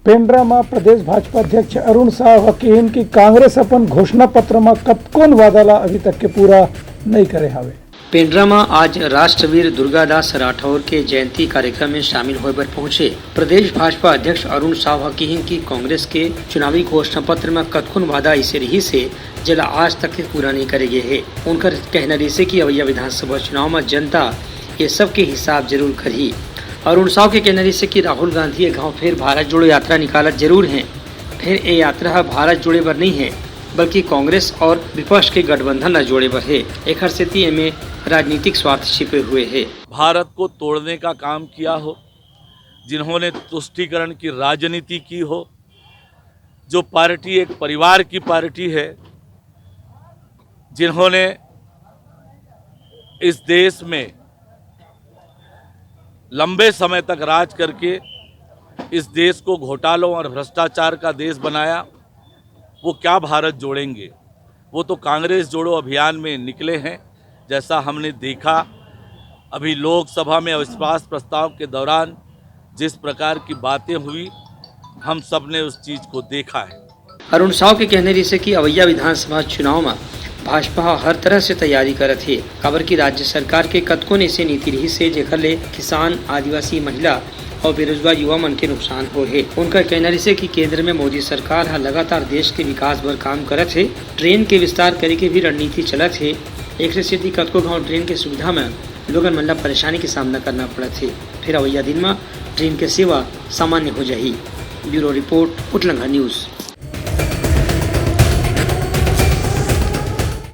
पेंड्रा में प्रदेश भाजपा अध्यक्ष अरुण साह कहेन कि कांग्रेस अपन घोषणा पत्र में कतकोन वादाला अभी तक के पूरा नहीं करे हावे। पेंड्रा में आज राष्ट्रवीर दुर्गादास राठौर के जयंती कार्यक्रम में शामिल होए पर पहुंचे प्रदेश भाजपा अध्यक्ष अरुण साह कहेन कि कांग्रेस के चुनावी घोषणा पत्र में कतकोन वादा ऐसे रही से जिला आज तक के पूरा नहीं करे गए है। उनका कहना रही कि अवैया विधानसभा चुनाव में जनता ये सब के हिसाब जरूर करी। अरुण साह के कहना रही कि राहुल गांधी गाँव फिर भारत जोड़ो यात्रा निकालत जरूर है, फिर ये यात्रा भारत जोड़े पर नहीं है बल्कि कांग्रेस और विपक्ष के गठबंधन न जोड़े पर है। एक स्थिति में राजनीतिक स्वार्थ छिपे हुए है। भारत को तोड़ने का काम किया हो, जिन्होंने तुष्टीकरण की राजनीति की हो, जो पार्टी एक परिवार की पार्टी है, जिन्होंने इस देश में लंबे समय तक राज करके इस देश को घोटालों और भ्रष्टाचार का देश बनाया, वो क्या भारत जोड़ेंगे? वो तो कांग्रेस जोड़ो अभियान में निकले हैं। जैसा हमने देखा अभी लोकसभा में अविश्वास प्रस्ताव के दौरान जिस प्रकार की बातें हुई, हम सब ने उस चीज़ को देखा है। अरुण साह के कहने रही कि अवैया विधानसभा चुनाव में भाजपा हर तरह से तैयारी करत है। खबर की राज्य सरकार के कतकोन ऐसे नीति रही से जेकर ले किसान, आदिवासी, महिला और बेरोजगार युवा मन के नुकसान हो है। उनका कहना रही कि केंद्र में मोदी सरकार है लगातार देश के विकास पर काम करत है। ट्रेन के विस्तार करे के भी रणनीति चलत है। एक से कतको गाँव ट्रेन के सुविधा में लोगन मन ला परेशानी के सामना करना पड़त है। फिर अवैया दिन में ट्रेन के सेवा सामान्य हो जाही। ब्यूरो रिपोर्ट, उटलंघा न्यूज।